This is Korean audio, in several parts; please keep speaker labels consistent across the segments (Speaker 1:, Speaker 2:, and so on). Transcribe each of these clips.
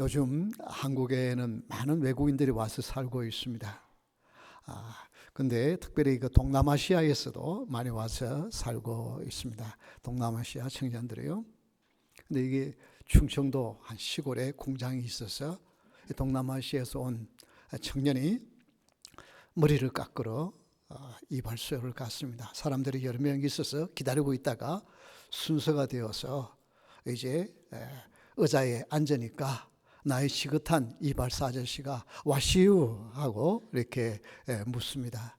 Speaker 1: 요즘 한국에는 많은 외국인들이 와서 살고 있습니다. 근데 특별히 그 동남아시아에서도 많이 와서 살고 있습니다. 동남아시아 청년들이요. 근데 이게 충청도 한 시골에 공장이 있어서 동남아시아에서 온 청년이 머리를 깎으러 이발소를 갔습니다. 사람들이 여러 명 있어서 기다리고 있다가 순서가 되어서 이제 의자에 앉으니까 나이 지긋한 이발사 아저씨가 와시우 하고 이렇게 묻습니다.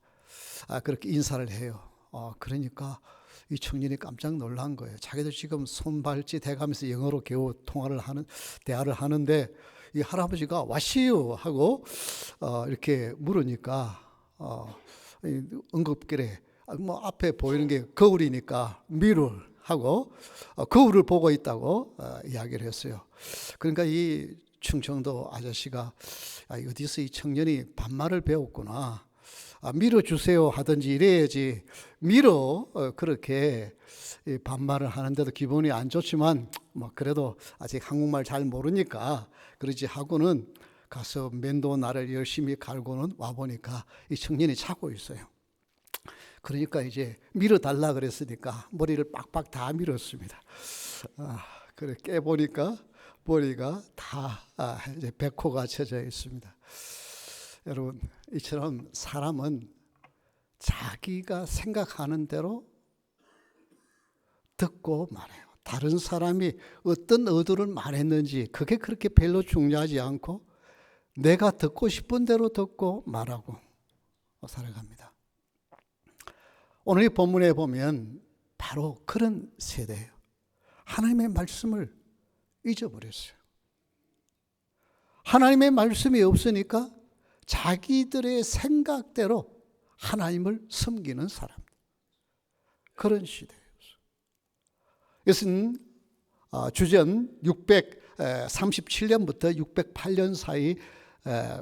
Speaker 1: 그렇게 인사를 해요. 그러니까 이 청년이 깜짝 놀란 거예요. 자기도 지금 손발짓 해가면서 영어로 겨우 대화를 하는데 이 할아버지가 와시우 하고 이렇게 물으니까 응급길에 뭐 앞에 보이는 게 거울이니까 미러 하고 거울을 보고 있다고 이야기를 했어요. 그러니까 이 충청도 아저씨가 어디서 이 청년이 반말을 배웠구나. 밀어주세요 하든지 이래야지 그렇게 반말을 하는데도 기분이 안 좋지만 뭐 그래도 아직 한국말 잘 모르니까 그러지 하고는 가서 면도 나를 열심히 갈고는 와보니까 이 청년이 자고 있어요. 그러니까 이제 밀어달라 그랬으니까 머리를 빡빡 다 밀었습니다. 그래 깨보니까 머리가 다 이제 백호가 쳐져 있습니다. 여러분, 이처럼 사람은 자기가 생각하는 대로 듣고 말해요. 다른 사람이 어떤 의도를 말했는지 그게 그렇게 별로 중요하지 않고 내가 듣고 싶은 대로 듣고 말하고 살아갑니다. 오늘 이 본문에 보면 바로 그런 세대예요. 하나님의 말씀을 잊어버렸어요. 하나님의 말씀이 없으니까 자기들의 생각대로 하나님을 섬기는 사람. 그런 시대였어요. 이것은 주전 637년부터 608년 사이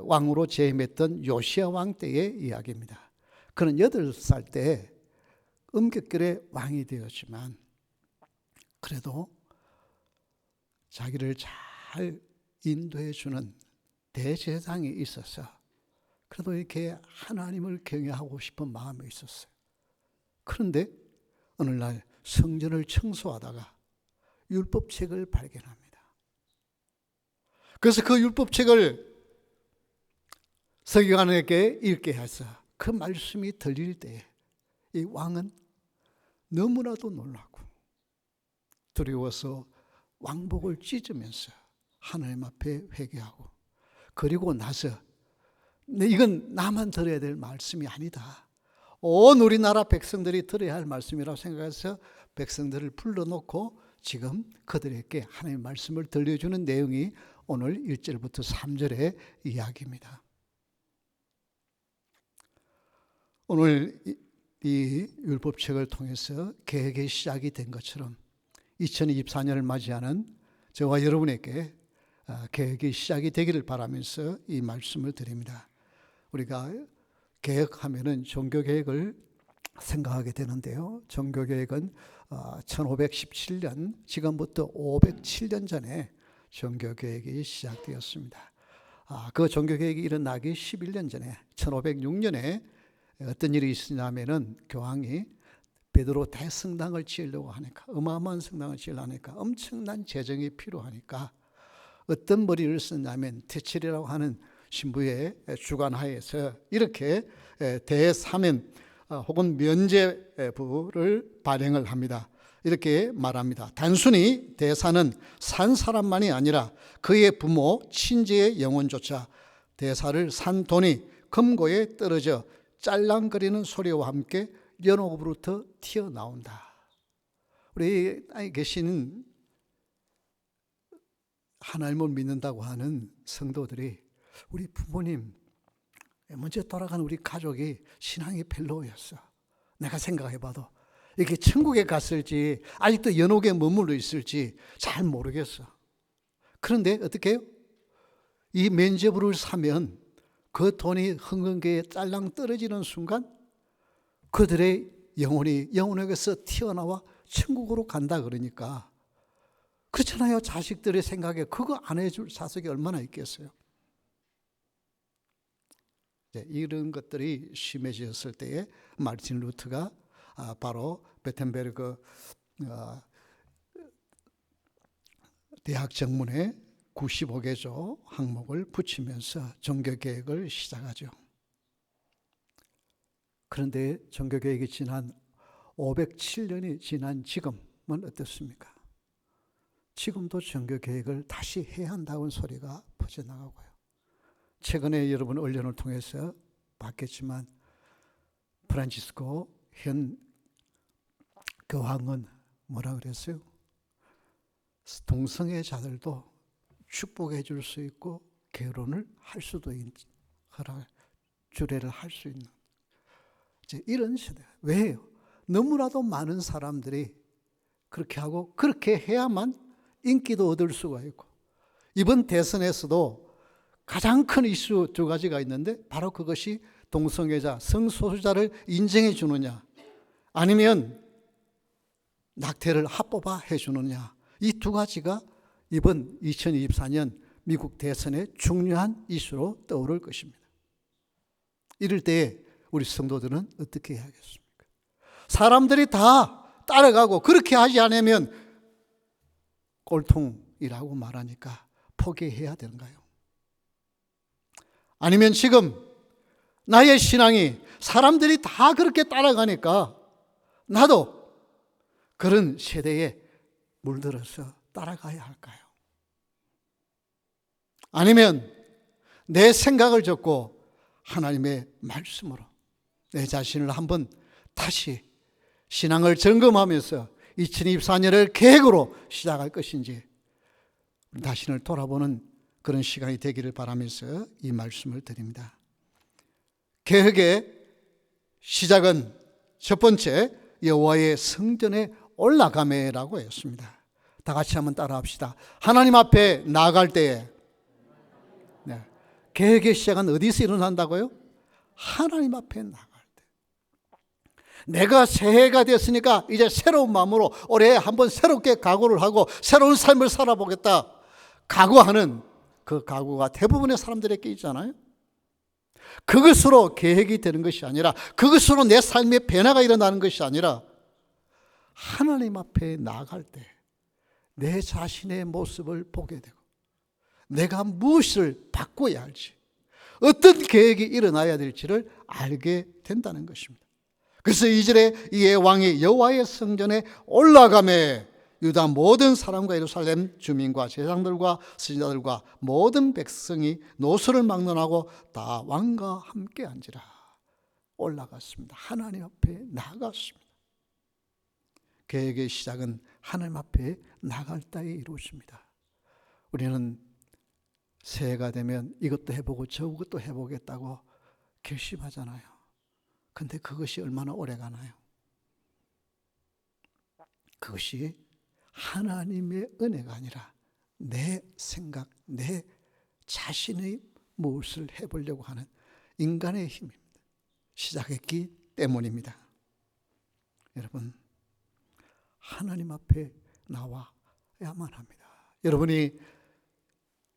Speaker 1: 왕으로 재임했던 요시야 왕 때의 이야기입니다. 그는 8살 때 음격결에 왕이 되었지만 그래도 자기를 잘 인도해 주는 대제사장이 있어서 그래도 이렇게 하나님을 경외하고 싶은 마음이 있었어요. 그런데 어느 날 성전을 청소하다가 율법책을 발견합니다. 그래서 그 율법책을 서기관에게 읽게 해서 그 말씀이 들릴 때에 이 왕은 너무나도 놀라고 두려워서 왕복을 찢으면서 하나님 앞에 회개하고 그리고 나서 이건 나만 들어야 될 말씀이 아니다. 온 우리나라 백성들이 들어야 할 말씀이라고 생각해서 백성들을 불러놓고 지금 그들에게 하나님의 말씀을 들려주는 내용이 오늘 1절부터 3절의 이야기입니다. 오늘 이 율법책을 통해서 개혁의 시작이 된 것처럼 2024년을 맞이하는 저와 여러분에게 개혁의 시작이 되기를 바라면서 이 말씀을 드립니다. 우리가 개혁하면은 종교개혁을 생각하게 되는데요. 종교개혁은 1517년, 지금부터 507년 전에 종교개혁이 시작되었습니다. 그 종교개혁이 일어나기 11년 전에 1506년에 어떤 일이 있었냐면은 교황이 베드로 대성당을 지으려고 하니까 어마어마한 성당을 지으려고 하니까 엄청난 재정이 필요하니까 어떤 머리를 썼냐면 테칠이라고 하는 신부의 주관하에서 이렇게 대사면 혹은 면죄부를 발행을 합니다. 이렇게 말합니다. 단순히 대사는 산 사람만이 아니라 그의 부모, 친지의 영혼조차 대사를 산 돈이 금고에 떨어져 짤랑거리는 소리와 함께 연옥으로부터 튀어나온다. 우리 안에 계시는 하나님을 믿는다고 하는 성도들이 우리 부모님, 먼저 돌아간 우리 가족이 신앙이 별로였어. 내가 생각해봐도 이렇게 천국에 갔을지 아직도 연옥에 머물러 있을지 잘 모르겠어. 그런데 어떻게 해요? 이 면죄부를 사면 그 돈이 흥건계에 짤랑 떨어지는 순간 그들의 영혼이 영혼에게서 튀어나와 천국으로 간다 그러니까 그렇잖아요. 자식들의 생각에 그거 안 해줄 자식이 얼마나 있겠어요. 이런 것들이 심해졌을 때에 마르틴 루터가 바로 베텐베르그 대학 정문에 95개조 항목을 붙이면서 종교개혁을 시작하죠. 그런데 종교개혁이 지난 507년이 지난 지금은 어떻습니까? 지금도 종교개혁을 다시 해야 한다는 소리가 퍼져나가고요. 최근에 여러분 언론을 통해서 봤겠지만 프란치스코 현 교황은 뭐라 그랬어요? 동성애자들도 축복해 줄 수 있고 결혼을 할 수도 있는, 주례를 할 수 있는 이런 시대. 왜요? 너무나도 많은 사람들이 그렇게 하고 그렇게 해야만 인기도 얻을 수가 있고, 이번 대선에서도 가장 큰 이슈 두 가지가 있는데 바로 그것이 동성애자, 성소수자를 인정해 주느냐 아니면 낙태를 합법화 해 주느냐, 이 두 가지가 이번 2024년 미국 대선의 중요한 이슈로 떠오를 것입니다. 이럴 때 우리 성도들은 어떻게 해야겠습니까? 사람들이 다 따라가고 그렇게 하지 않으면 꼴통이라고 말하니까 포기해야 되는가요? 아니면 지금 나의 신앙이 사람들이 다 그렇게 따라가니까 나도 그런 세대에 물들어서 따라가야 할까요? 아니면 내 생각을 접고 하나님의 말씀으로 내 자신을 한번 다시 신앙을 점검하면서 2024년을 계획으로 시작할 것인지 자신을 돌아보는 그런 시간이 되기를 바라면서 이 말씀을 드립니다. 계획의 시작은 첫 번째 여호와의 성전에 올라가매라고 했습니다. 다 같이 한번 따라합시다. 하나님 앞에 나아갈 때에, 네, 계획의 시작은 어디서 일어난다고요? 하나님 앞에 나아갈 때. 내가 새해가 됐으니까 이제 새로운 마음으로 올해 한번 새롭게 각오를 하고 새로운 삶을 살아보겠다 각오하는 그 각오가 대부분의 사람들에게 있잖아요. 그것으로 계획이 되는 것이 아니라, 그것으로 내 삶의 변화가 일어나는 것이 아니라 하나님 앞에 나아갈 때 내 자신의 모습을 보게 되고 내가 무엇을 바꿔야 할지, 어떤 계획이 일어나야 될지를 알게 된다는 것입니다. 그래서 2절에 이에 왕이 여호와의 성전에 올라가매 유다 모든 사람과 예루살렘 주민과 제사장들과 선지자들과 모든 백성이 노소를 막론하고 다 왕과 함께 앉으라. 올라갔습니다. 하나님 앞에 나아갔습니다. 계획의 시작은 하나님 앞에 나갈 때에 이루어집니다. 우리는 새해가 되면 이것도 해보고 저것도 해보겠다고 결심하잖아요. 근데 그것이 얼마나 오래 가나요? 그것이 하나님의 은혜가 아니라 내 생각, 내 자신의 무엇을 해보려고 하는 인간의 힘입니다. 시작했기 때문입니다. 여러분, 하나님 앞에 나와야만 합니다. 여러분이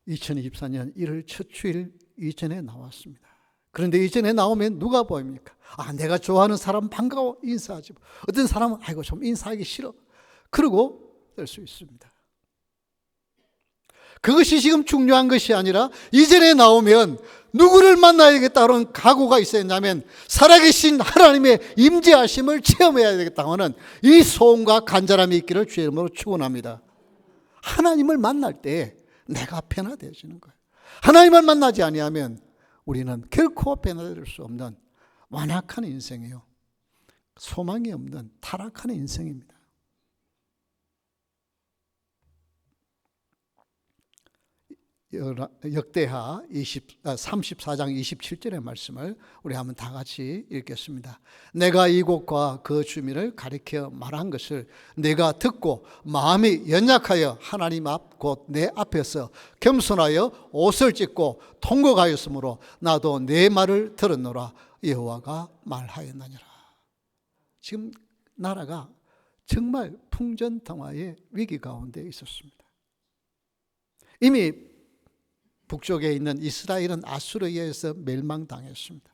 Speaker 1: 2024년 1월 첫 주일 이전에 나왔습니다. 그런데 이전에 나오면 누가 보입니까? 내가 좋아하는 사람 반가워 인사하지. 어떤 사람은 아이고 좀 인사하기 싫어. 그러고 될 수 있습니다. 그것이 지금 중요한 것이 아니라 이전에 나오면 누구를 만나야겠다는 각오가 있어야 한다면 살아계신 하나님의 임재하심을 체험해야 되겠다는 이 소원과 간절함이 있기를 주의 이름으로 축원합니다. 하나님을 만날 때 내가 변화되어지는 거예요. 하나님을 만나지 아니하면 우리는 결코 변화될 수 없는 완악한 인생이요, 소망이 없는 타락한 인생입니다. 역대하 34장 27절의 말씀을 우리 한번 다 같이 읽겠습니다. 내가 이곳과 그 주민을 가리켜 말한 것을 내가 듣고 마음이 연약하여 하나님 앞 곧 내 앞에서 겸손하여 옷을 찢고 통곡하였으므로 나도 내 말을 들었노라. 여호와가 말하였느니라. 지금 나라가 정말 풍전등화의 위기 가운데 있었습니다. 이미 북쪽에 있는 이스라엘은 아수르에 의해서 멸망당했습니다.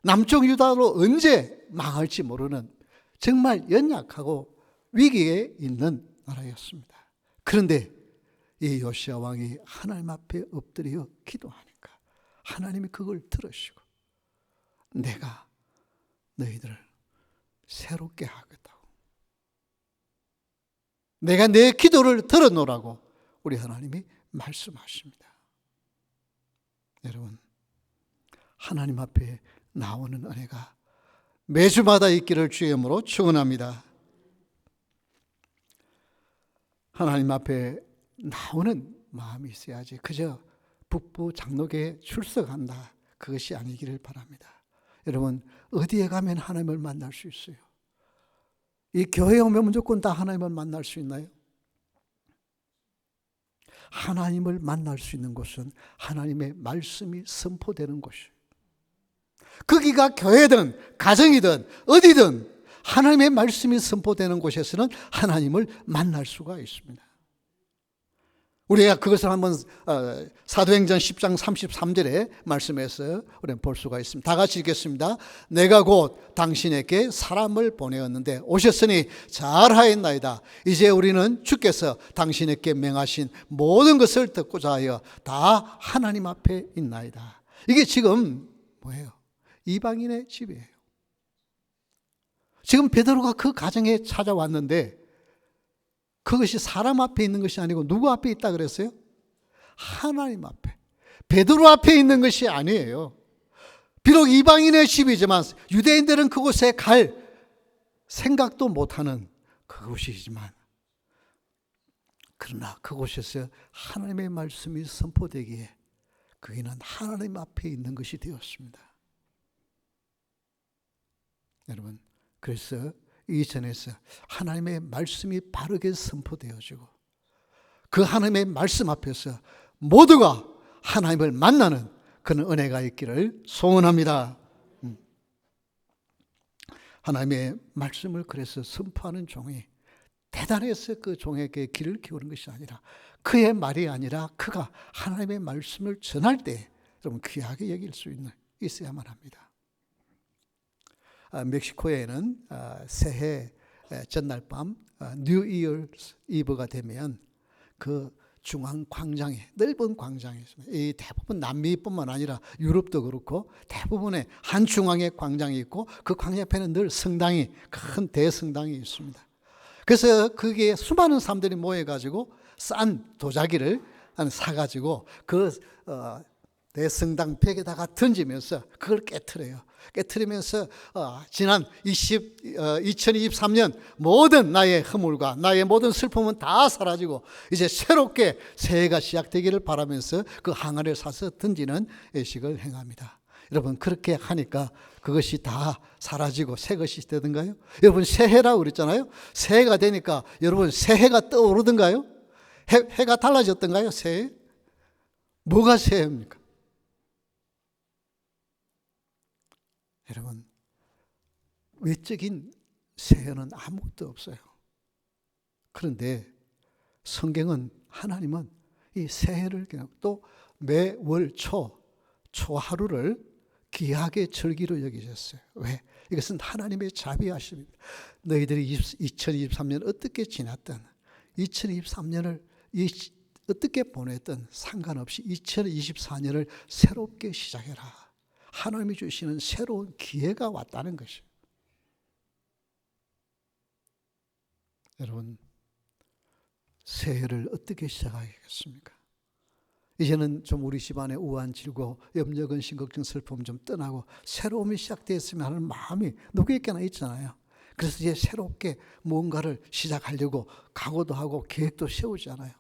Speaker 1: 남쪽 유다로 언제 망할지 모르는 정말 연약하고 위기에 있는 나라였습니다. 그런데 이 요시야 왕이 하나님 앞에 엎드려 기도하니까 하나님이 그걸 들으시고 내가 너희들을 새롭게 하겠다고, 내가 내 기도를 들어놓으라고 우리 하나님이 말씀하십니다. 여러분, 하나님 앞에 나오는 은혜가 매주마다 있기를 주의 이름으로 축원합니다. 하나님 앞에 나오는 마음이 있어야지 그저 북부 장로교에 출석한다, 그것이 아니기를 바랍니다. 여러분, 어디에 가면 하나님을 만날 수 있어요? 이 교회에 오면 무조건 다 하나님을 만날 수 있나요? 하나님을 만날 수 있는 곳은 하나님의 말씀이 선포되는 곳이에요. 거기가 교회든 가정이든 어디든 하나님의 말씀이 선포되는 곳에서는 하나님을 만날 수가 있습니다. 우리가 그것을 한번 사도행전 10장 33절에 말씀해서 우리는 볼 수가 있습니다. 다 같이 읽겠습니다. 내가 곧 당신에게 사람을 보내었는데 오셨으니 잘하였나이다. 이제 우리는 주께서 당신에게 명하신 모든 것을 듣고자 하여 다 하나님 앞에 있나이다. 이게 지금 뭐예요? 이방인의 집이에요. 지금 베드로가 그 가정에 찾아왔는데 그것이 사람 앞에 있는 것이 아니고 누구 앞에 있다 그랬어요? 하나님 앞에. 베드로 앞에 있는 것이 아니에요. 비록 이방인의 집이지만 유대인들은 그곳에 갈 생각도 못하는 그곳이지만, 그러나 그곳에서 하나님의 말씀이 선포되기에 그이는 하나님 앞에 있는 것이 되었습니다. 여러분, 그래서 이전에서 하나님의 말씀이 바르게 선포되어지고 그 하나님의 말씀 앞에서 모두가 하나님을 만나는 그런 은혜가 있기를 소원합니다. 하나님의 말씀을 그래서 선포하는 종이 대단해서 그 종에게 귀를 기울이는 것이 아니라, 그의 말이 아니라 그가 하나님의 말씀을 전할 때 좀 귀하게 여길 수 있어야만 합니다. 멕시코에는 새해 전날 밤 뉴 이어스 이브가 되면 그 중앙 광장에, 넓은 광장이 있습니다. 이 대부분 남미뿐만 아니라 유럽도 그렇고 대부분의 한 중앙에 광장이 있고 그 광장 옆에는 늘 성당이, 큰 대성당이 있습니다. 그래서 거기에 수많은 사람들이 모여가지고 싼 도자기를 사가지고 그 대성당 벽에다가 던지면서 그걸 깨트려요. 깨트리면서 지난 2023년 모든 나의 허물과 나의 모든 슬픔은 다 사라지고 이제 새롭게 새해가 시작되기를 바라면서 그 항아리를 사서 던지는 예식을 행합니다. 여러분, 그렇게 하니까 그것이 다 사라지고 새 것이 되던가요? 여러분, 새해라고 그랬잖아요. 새해가 되니까 여러분 새해가 떠오르던가요? 해가 달라졌던가요? 새해? 뭐가 새해입니까? 여러분, 외적인 새해는 아무것도 없어요. 그런데 성경은, 하나님은 이 새해를 또 매월 초하루를 귀하게 절기로 여기셨어요. 왜? 이것은 하나님의 자비하심입니다. 너희들이 2023년 어떻게 지났든 2023년을 어떻게 보냈든 상관없이 2024년을 새롭게 시작해라. 하나님이 주시는 새로운 기회가 왔다는 것이에요. 여러분, 새해를 어떻게 시작하겠습니까? 이제는 좀 우리 집안에 우한, 질고, 염려, 근심, 걱정, 슬픔 좀 떠나고 새로움이 시작되었으면 하는 마음이 누구에게나 있잖아요. 그래서 이제 새롭게 뭔가를 시작하려고 각오도 하고 계획도 세우잖아요.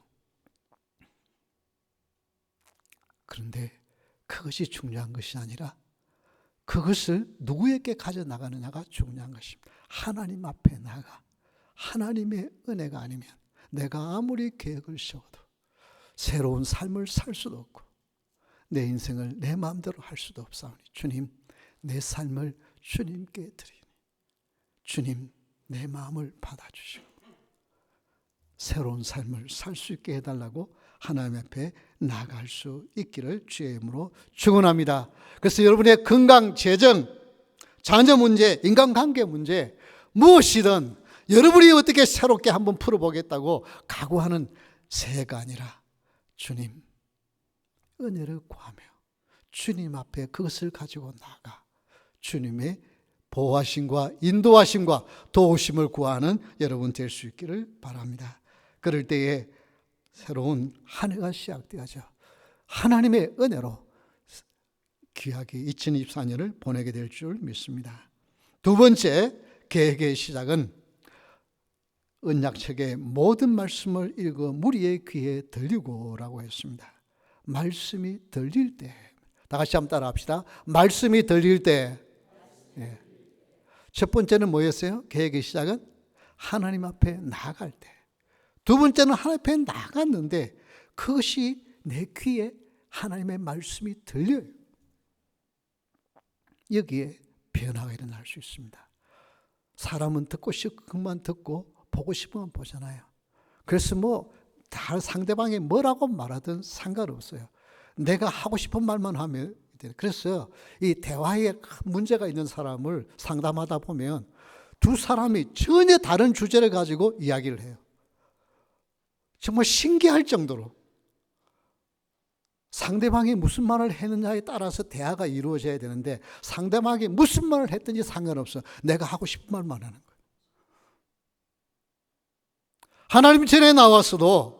Speaker 1: 그런데 그것이 중요한 것이 아니라 그것을 누구에게 가져나가느냐가 중요한 것입니다. 하나님 앞에 나가 하나님의 은혜가 아니면 내가 아무리 계획을 세워도 새로운 삶을 살 수도 없고 내 인생을 내 마음대로 할 수도 없사오니 주님, 내 삶을 주님께 드리니 주님, 내 마음을 받아주시고 새로운 삶을 살 수 있게 해달라고 하나님 앞에 나아갈 수 있기를 주의 이름으로 축원합니다. 그래서 여러분의 건강, 재정, 자녀 문제, 인간관계 문제 무엇이든 여러분이 어떻게 새롭게 한번 풀어보겠다고 각오하는 새해가 아니라 주님 은혜를 구하며 주님 앞에 그것을 가지고 나아가 주님의 보호하심과 인도하심과 도우심을 구하는 여러분 될 수 있기를 바랍니다. 그럴 때에 새로운 한 해가 시작되어져 하나님의 은혜로 귀하게 2024년을 보내게 될 줄 믿습니다. 두 번째 계획의 시작은 언약책의 모든 말씀을 읽어 무리의 귀에 들리고라고 했습니다. 말씀이 들릴 때, 다 같이 한번 따라 합시다. 말씀이 들릴 때. 예. 첫 번째는 뭐였어요? 계획의 시작은 하나님 앞에 나아갈 때. 두 번째는 하나님 앞에 나갔는데 그것이 내 귀에 하나님의 말씀이 들려요. 여기에 변화가 일어날 수 있습니다. 사람은 듣고 싶은 것만 듣고 보고 싶은 건 보잖아요. 그래서 다 상대방이 뭐라고 말하든 상관없어요. 내가 하고 싶은 말만 하면 돼요. 그래서 이 대화에 문제가 있는 사람을 상담하다 보면 두 사람이 전혀 다른 주제를 가지고 이야기를 해요. 정말 신기할 정도로 상대방이 무슨 말을 했느냐에 따라서 대화가 이루어져야 되는데 상대방이 무슨 말을 했든지 상관없어. 내가 하고 싶은 말만 하는 거예요. 하나님 전에 나와서도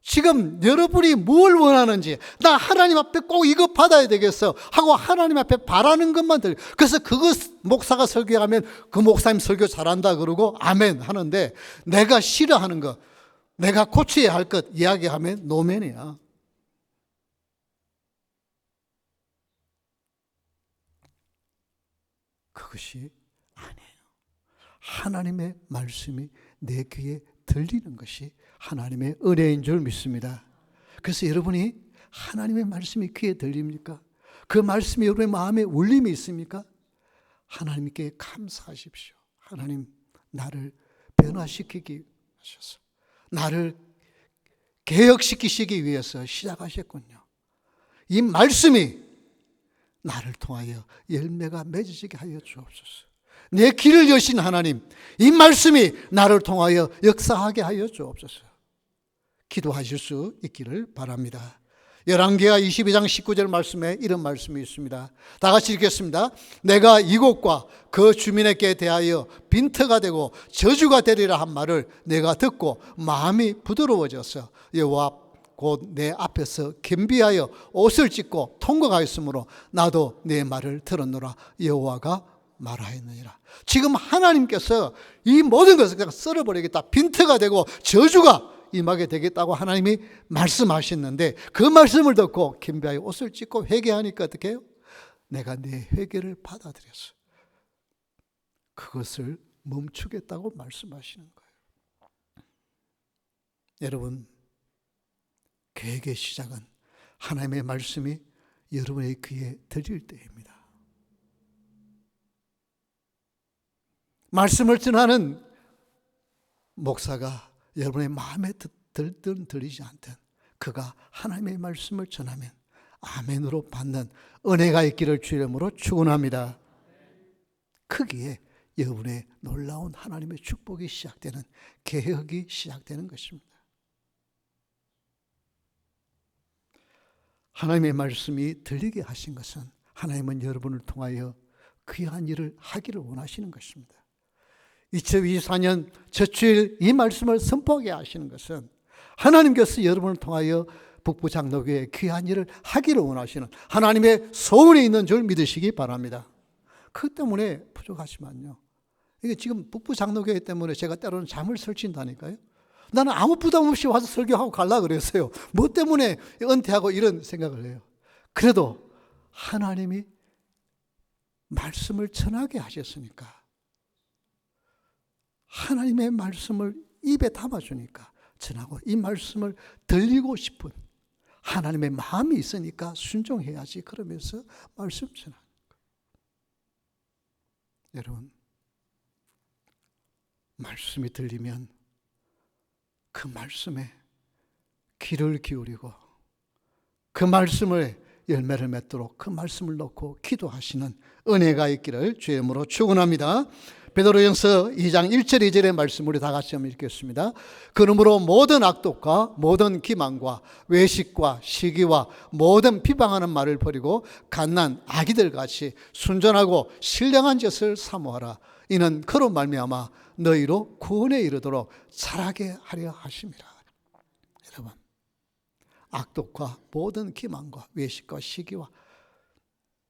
Speaker 1: 지금 여러분이 뭘 원하는지 나 하나님 앞에 꼭 이거 받아야 되겠어 하고 하나님 앞에 바라는 것만 들려요. 그래서 그거 목사가 설교하면 그 목사님 설교 잘한다 그러고 아멘 하는데 내가 싫어하는 것, 내가 고쳐야 할 것 이야기하면 노면이야. 그것이 아니에요. 하나님의 말씀이 내 귀에 들리는 것이 하나님의 은혜인 줄 믿습니다. 그래서 여러분이 하나님의 말씀이 귀에 들립니까? 그 말씀이 여러분의 마음에 울림이 있습니까? 하나님께 감사하십시오. 하나님 나를 변화시키기 하셔서 나를 개혁시키시기 위해서 시작하셨군요. 이 말씀이 나를 통하여 열매가 맺어지게 하여 주옵소서. 내 길을 여신 하나님, 이 말씀이 나를 통하여 역사하게 하여 주옵소서. 기도하실 수 있기를 바랍니다. 열왕기하 22장 19절 말씀에 이런 말씀이 있습니다. 다 같이 읽겠습니다. 내가 이곳과 그 주민에게 대하여 빈터가 되고 저주가 되리라 한 말을 내가 듣고 마음이 부드러워져서 여호와 곧 내 앞에서 겸비하여 옷을 찢고 통곡하였으므로 나도 내 말을 들었노라 여호와가 말하였느니라. 지금 하나님께서 이 모든 것을 그냥 썰어버리겠다, 빈터가 되고 저주가 임하게 되겠다고 하나님이 말씀하셨는데 그 말씀을 듣고 겸비하여 옷을 찢고 회개하니까 어떻게 해요? 내가 내 회개를 받아들였어. 그것을 멈추겠다고 말씀하시는 거예요. 여러분, 계획의 시작은 하나님의 말씀이 여러분의 귀에 들릴 때입니다. 말씀을 전하는 목사가 여러분의 마음에 들든 들리지 않든 그가 하나님의 말씀을 전하면 아멘으로 받는 은혜가 있기를 주의 이름으로 축원합니다. 크기에 여러분의 놀라운 하나님의 축복이 시작되는, 개혁이 시작되는 것입니다. 하나님의 말씀이 들리게 하신 것은 하나님은 여러분을 통하여 귀한 일을 하기를 원하시는 것입니다. 2024년 첫 주일 이 말씀을 선포하게 하시는 것은 하나님께서 여러분을 통하여 북부장로교회에 귀한 일을 하기를 원하시는 하나님의 소원이 있는 줄 믿으시기 바랍니다. 그 때문에 부족하지만요, 이게 지금 북부장로교회 때문에 제가 때로는 잠을 설친다니까요. 나는 아무 부담 없이 와서 설교하고 가려고 그랬어요. 뭐 때문에 은퇴하고 이런 생각을 해요. 그래도 하나님이 말씀을 전하게 하셨으니까, 하나님의 말씀을 입에 담아주니까 전하고, 이 말씀을 들리고 싶은 하나님의 마음이 있으니까 순종해야지 그러면서 말씀 전하는 거예요. 여러분, 말씀이 들리면 그 말씀에 귀를 기울이고 그 말씀을 열매를 맺도록 그 말씀을 놓고 기도하시는 은혜가 있기를 주의 이름으로 축원합니다. 베드로전서 2장 1절 2절의 말씀 우리 다 같이 한번 읽겠습니다. 그러므로 모든 악독과 모든 기만과 외식과 시기와 모든 비방하는 말을 버리고 갓난 아기들 같이 순전하고 신령한 것을 사모하라. 이는 그로 말미암아 너희로 구원에 이르도록 자라게 하려 하심이라. 여러분, 악독과 모든 기만과 외식과 시기와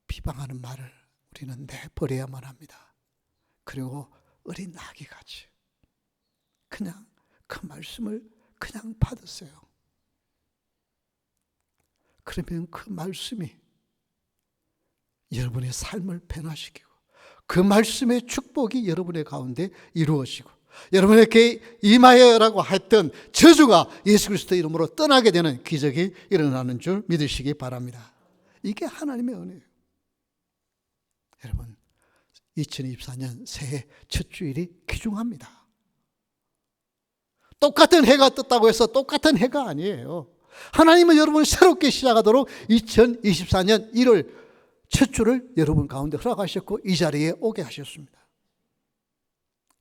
Speaker 1: 비방하는 말을 우리는 내버려야만 합니다. 그리고 어린 아기같이 그냥 그 말씀을 그냥 받으세요. 그러면 그 말씀이 여러분의 삶을 변화시키고 그 말씀의 축복이 여러분의 가운데 이루어지고 여러분에게 임하여라고 했던 저주가 예수 그리스도의 이름으로 떠나게 되는 기적이 일어나는 줄 믿으시기 바랍니다. 이게 하나님의 은혜예요. 여러분, 2024년 새해 첫 주일이 귀중합니다. 똑같은 해가 떴다고 해서 똑같은 해가 아니에요. 하나님은 여러분을 새롭게 시작하도록 2024년 1월 첫 주를 여러분 가운데 허락하셨고 이 자리에 오게 하셨습니다.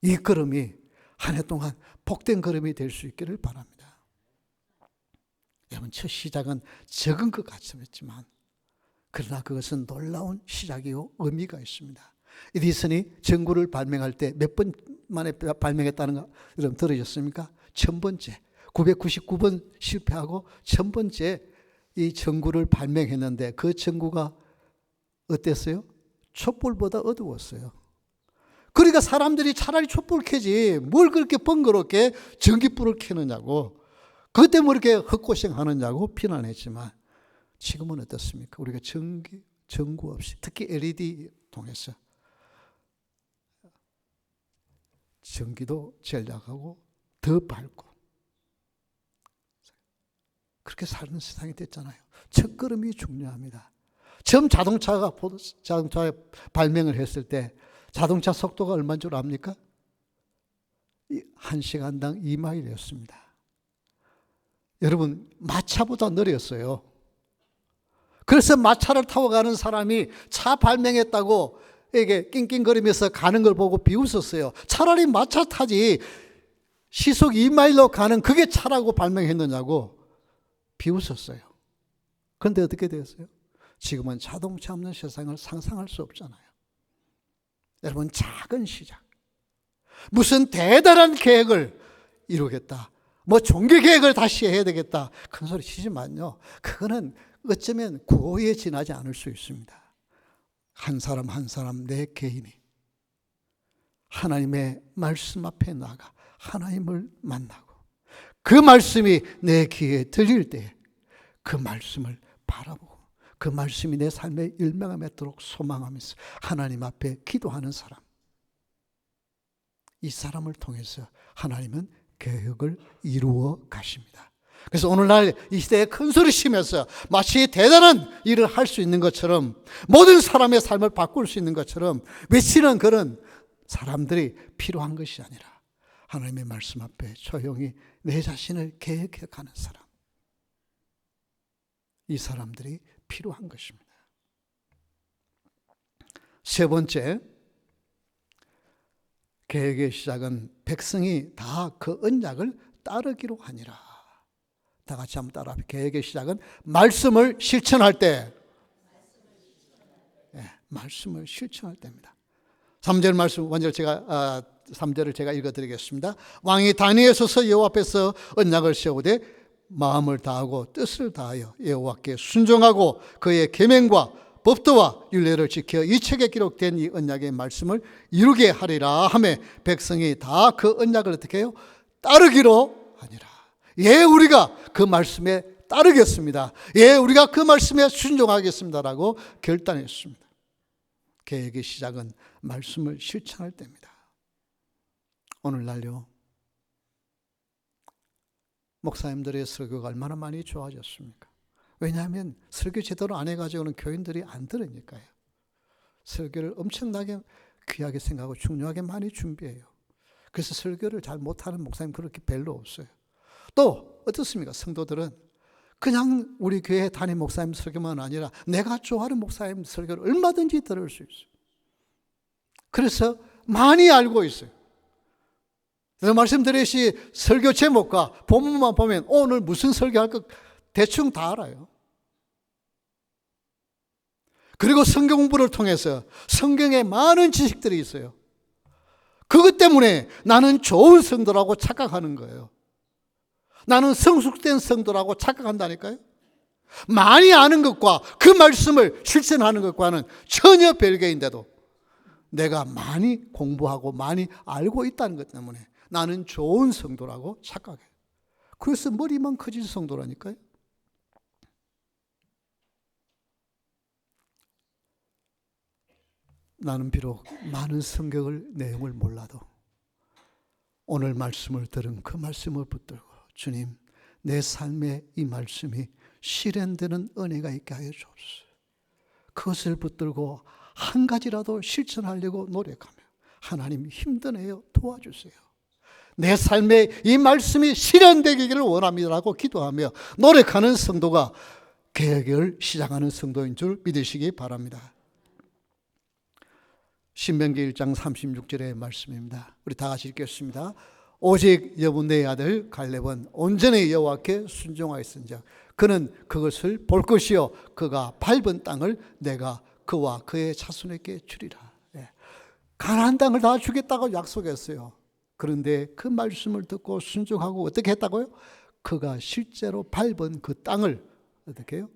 Speaker 1: 이 걸음이 한 해 동안 복된 걸음이 될 수 있기를 바랍니다. 여러분, 첫 시작은 적은 것 같지만 그러나 그것은 놀라운 시작이요 의미가 있습니다. 에디슨이 전구를 발명할 때 몇 번 만에 발명했다는 거 여러분 들으셨습니까? 1000번째 999번 실패하고 1000번째 이 전구를 발명했는데 그 전구가 어땠어요? 촛불보다 어두웠어요. 그러니까 사람들이 차라리 촛불 켜지 뭘 그렇게 번거롭게 전기불을 켜느냐고, 그것 때문에 이렇게 헛고생하느냐고 비난했지만 지금은 어떻습니까? 우리가 전구 없이 특히 LED 통해서 전기도 전략하고 더 밝고 그렇게 사는 세상이 됐잖아요. 첫걸음이 중요합니다. 처음 자동차가 발명을 했을 때 자동차 속도가 얼마인 줄 압니까? 1시간당 2마일이었습니다. 여러분, 마차보다 느렸어요. 그래서 마차를 타고 가는 사람이 차 발명했다고 이게 낑낑거리면서 가는 걸 보고 비웃었어요. 차라리 마차 타지 시속 2마일로 가는 그게 차라고 발명했느냐고 비웃었어요. 그런데 어떻게 되었어요? 지금은 자동차 없는 세상을 상상할 수 없잖아요. 여러분, 작은 시작, 무슨 대단한 계획을 이루겠다, 뭐 종교 계획을 다시 해야 되겠다, 큰 소리 치지만요, 그거는 어쩌면 고에 지나지 않을 수 있습니다. 한 사람 한 사람 내 개인이 하나님의 말씀 앞에 나가 하나님을 만나고 그 말씀이 내 귀에 들릴 때 그 말씀을 바라보고 그 말씀이 내 삶에 일명을 맺도록 소망하면서 하나님 앞에 기도하는 사람, 이 사람을 통해서 하나님은 계획을 이루어 가십니다. 그래서 오늘날 이 시대에 큰 소리 치면서 마치 대단한 일을 할 수 있는 것처럼, 모든 사람의 삶을 바꿀 수 있는 것처럼 외치는 그런 사람들이 필요한 것이 아니라 하나님의 말씀 앞에 조용히 내 자신을 계획해 가는 사람, 이 사람들이 필요한 것입니다. 세 번째, 계획의 시작은 백성이 다 그 언약을 따르기로 하니라. 다 같이 한번 따라합니다. 계획의 시작은 말씀을 실천할 때, 말씀을 실천할 때입니다. 3절 말씀, 먼저 3절을 제가 읽어드리겠습니다. 왕이 단위에 서서 여호와 앞에서 언약을 세우되 마음을 다하고 뜻을 다하여 여호와께 순종하고 그의 계명과 법도와 율례를 지켜 이 책에 기록된 이 언약의 말씀을 이루게 하리라 하며 백성이 다 그 언약을 어떻게 해요? 따르기로 하니라. 예, 우리가 그 말씀에 따르겠습니다. 예, 우리가 그 말씀에 순종하겠습니다라고 결단했습니다. 계획의 시작은 말씀을 실천할 때입니다. 오늘날요, 목사님들의 설교가 얼마나 많이 좋아졌습니까? 왜냐하면 설교 제대로 안 해가지고는 교인들이 안 들으니까요. 설교를 엄청나게 귀하게 생각하고 중요하게 많이 준비해요. 그래서 설교를 잘 못하는 목사님 그렇게 별로 없어요. 또 어떻습니까? 성도들은 그냥 우리 교회 담임 목사님 설교만 아니라 내가 좋아하는 목사님 설교를 얼마든지 들을 수 있어요. 그래서 많이 알고 있어요. 그래서 말씀드렸듯이 설교 제목과 본문만 보면 오늘 무슨 설교할 것 대충 다 알아요. 그리고 성경 공부를 통해서 성경에 많은 지식들이 있어요. 그것 때문에 나는 좋은 성도라고 착각하는 거예요. 나는 성숙된 성도라고 착각한다니까요. 많이 아는 것과 그 말씀을 실천하는 것과는 전혀 별개인데도 내가 많이 공부하고 많이 알고 있다는 것 때문에 나는 좋은 성도라고 착각해요. 그래서 머리만 커진 성도라니까요. 나는 비록 많은 성경을 내용을 몰라도 오늘 말씀을 들은 그 말씀을 붙들고 주님, 내 삶에 이 말씀이 실현되는 은혜가 있게 하여 주옵소서. 그것을 붙들고 한 가지라도 실천하려고 노력하며 하나님 힘드네요, 도와주세요. 내 삶에 이 말씀이 실현되기를 원합니다라고 기도하며 노력하는 성도가 개혁을 시작하는 성도인 줄 믿으시기 바랍니다. 신명기 1장 36절의 말씀입니다. 우리 다 같이 읽겠습니다. 오직 여분의 아들 갈렙은 온전히 여호와께 순종하였은즉 그는 그것을 볼 것이요 그가 밟은 땅을 내가 그와 그의 자손에게 주리라. 가나안 땅을 다 주겠다고 약속했어요. 그런데 그 말씀을 듣고 순종하고 어떻게 했다고요? 그가 실제로 밟은 그 땅을 어떻게 해요?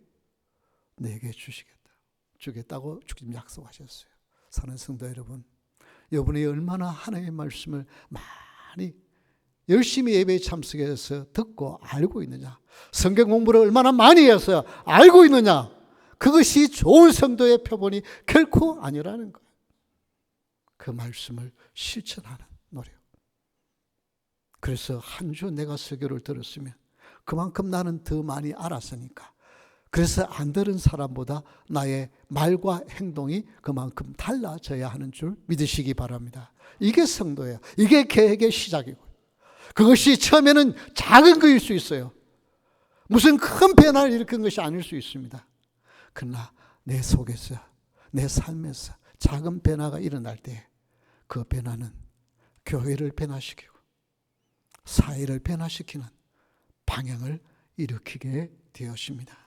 Speaker 1: 내게 주겠다고 주님 약속하셨어요. 사는 성도 여러분, 여러분이 얼마나 하나님의 말씀을 많이 열심히 예배에 참석해서 듣고 알고 있느냐, 성경 공부를 얼마나 많이 해서 알고 있느냐, 그것이 좋은 성도의 표본이 결코 아니라는 거예요. 그 말씀을 실천하는 노력. 그래서 한 주 내가 설교를 들었으면 그만큼 나는 더 많이 알았으니까, 그래서 안 들은 사람보다 나의 말과 행동이 그만큼 달라져야 하는 줄 믿으시기 바랍니다. 이게 성도예요. 이게 계획의 시작이고, 그것이 처음에는 작은 것일 수 있어요. 무슨 큰 변화를 일으킨 것이 아닐 수 있습니다. 그러나 내 속에서, 내 삶에서 작은 변화가 일어날 때 그 변화는 교회를 변화시키고 사회를 변화시키는 방향을 일으키게 되었습니다.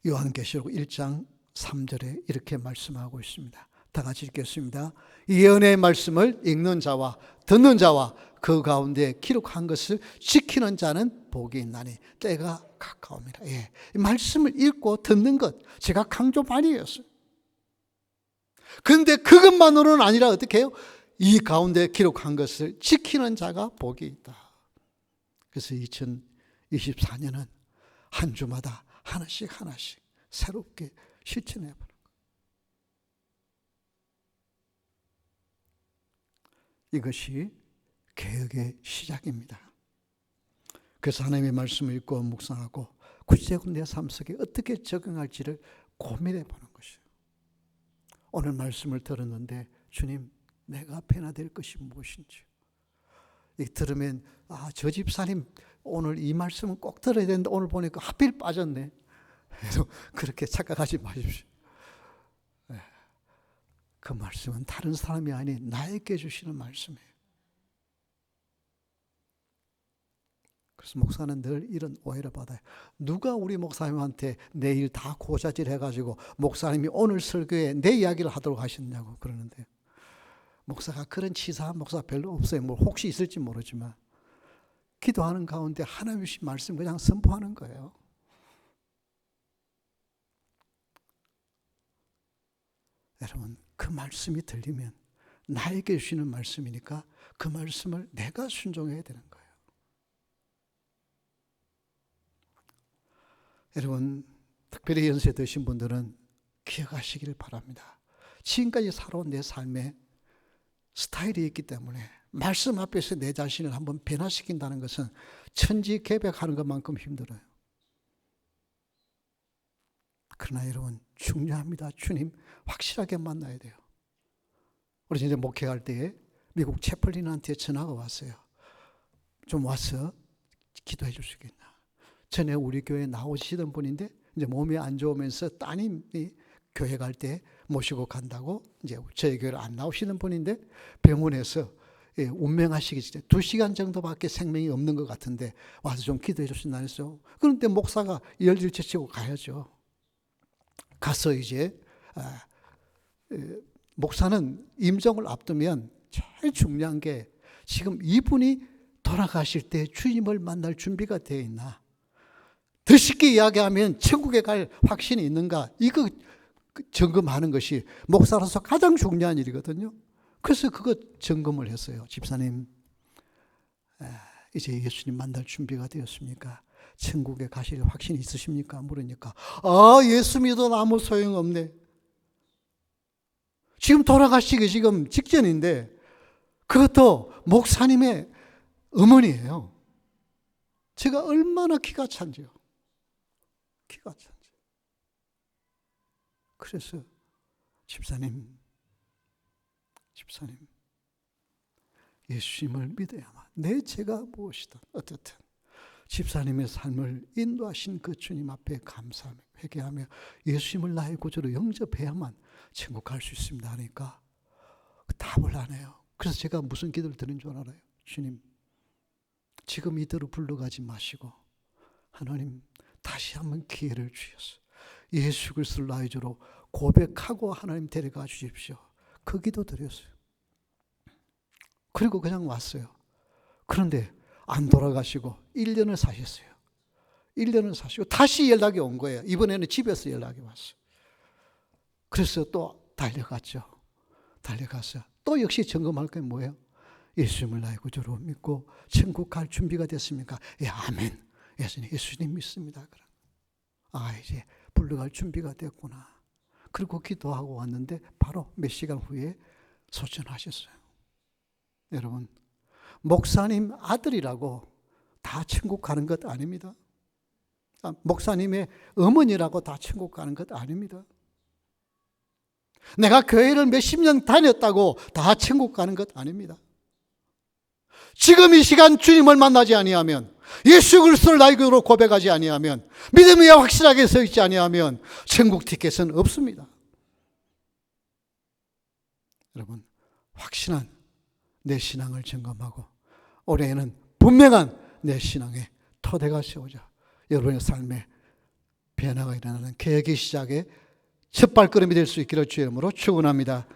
Speaker 1: 요한계시록 1장 3절에 이렇게 말씀하고 있습니다. 다 같이 읽겠습니다. 예언의 말씀을 읽는 자와 듣는 자와 그 가운데 기록한 것을 지키는 자는 복이 있나니 때가 가까웁니다. 예, 말씀을 읽고 듣는 것 제가 강조 많이 했어요. 그런데 그것만으로는 아니라 어떻게 해요? 이 가운데 기록한 것을 지키는 자가 복이 있다. 그래서 2024년은 한 주마다 하나씩 새롭게 실천해 보는 것. 이것이 개혁의 시작입니다. 그래서 하나님의 말씀을 읽고 묵상하고 구체적으로 내 삶 속에 어떻게 적용할지를 고민해 보는 것이에요. 오늘 말씀을 들었는데 주님, 내가 변화될 것이 무엇인지. 들으면 저 집사님 오늘 이 말씀은 꼭 들어야 되는데 오늘 보니까 하필 빠졌네. 그래서 그렇게 착각하지 마십시오. 그 말씀은 다른 사람이 아닌 나에게 주시는 말씀이에요. 그래서 목사는 늘 이런 오해를 받아요. 누가 우리 목사님한테 내일 다 고자질 해가지고 목사님이 오늘 설교에 내 이야기를 하도록 하셨냐고 그러는데, 목사가 그런 치사한 목사 별로 없어요. 뭐 혹시 있을지 모르지만 기도하는 가운데 하나님의 말씀 그냥 선포하는 거예요. 여러분, 그 말씀이 들리면 나에게 주시는 말씀이니까 그 말씀을 내가 순종해야 되는 거예요. 여러분, 특별히 연세 드신 분들은 기억하시기를 바랍니다. 지금까지 살아온 내 삶에 스타일이 있기 때문에 말씀 앞에서 내 자신을 한번 변화시킨다는 것은 천지개벽하는 것만큼 힘들어요. 그러나 여러분, 중요합니다. 주님 확실하게 만나야 돼요. 우리 이제 목회할 때에 미국 채플린한테 전화가 왔어요. 좀 와서 기도해 줄 수 있겠냐. 전에 우리 교회에 나오시던 분인데 이제 몸이 안 좋으면서 따님이 교회 갈 때 모시고 간다고 이제 저희 교회를 안 나오시는 분인데 병원에서 운명하시기 전에 2시간 정도밖에 생명이 없는 것 같은데 와서 좀 기도해 주신다 했어요. 그런데 목사가 열일제치고 가야죠. 가서 이제 목사는 임종을 앞두면 제일 중요한 게 지금 이분이 돌아가실 때 주님을 만날 준비가 되어 있나, 더 쉽게 이야기하면 천국에 갈 확신이 있는가, 이거 점검하는 것이 목사로서 가장 중요한 일이거든요. 그래서 그거 점검을 했어요. 집사님, 이제 예수님 만날 준비가 되었습니까? 천국에 가실 확신이 있으십니까? 물으니까 예수 믿어도 아무 소용없네. 지금 돌아가시기 지금 직전인데 그것도 목사님의 어머니예요. 제가 얼마나 기가 찬지요. 기가 찬지. 그래서 집사님 예수님을 믿어야만 내 죄가 무엇이든 어떻든 집사님의 삶을 인도하신 그 주님 앞에 감사하며 회개하며 예수님을 나의 구주로 영접해야만 천국 갈 수 있습니다 하니까 답을 안 해요. 그래서 제가 무슨 기도를 드린 줄 알아요? 주님, 지금 이대로 불러가지 마시고 하나님 다시 한번 기회를 주셔서 예수 그리스도를 나의 주로 고백하고 하나님 데려가 주십시오. 그 기도 드렸어요. 그리고 그냥 왔어요. 그런데 안 돌아가시고 1년을 사셨어요. 1년을 사시고 다시 연락이 온 거예요. 이번에는 집에서 연락이 왔어요. 그래서 또 달려갔죠. 달려가서 또 역시 점검할 게 뭐예요? 예수님을 나의 구주로 믿고 천국 갈 준비가 됐습니까? 예, 아멘. 예수님 믿습니다. 이제 불러갈 준비가 됐구나. 그리고 기도하고 왔는데 바로 몇 시간 후에 소천하셨어요. 여러분, 목사님 아들이라고 다 천국 가는 것 아닙니다. 목사님의 어머니라고 다 천국 가는 것 아닙니다. 내가 교회를 몇십 년 다녔다고 다 천국 가는 것 아닙니다. 지금 이 시간 주님을 만나지 아니하면, 예수 그리스도를 나의 구주로 고백하지 아니하면, 믿음이 확실하게 서 있지 아니하면 천국 티켓은 없습니다. 여러분, 확신한 내 신앙을 점검하고 올해에는 분명한 내 신앙의 토대가 세우자 여러분의 삶에 변화가 일어나는 계획의 시작에 첫 발걸음이 될 수 있기를 주의 이름으로 축원합니다.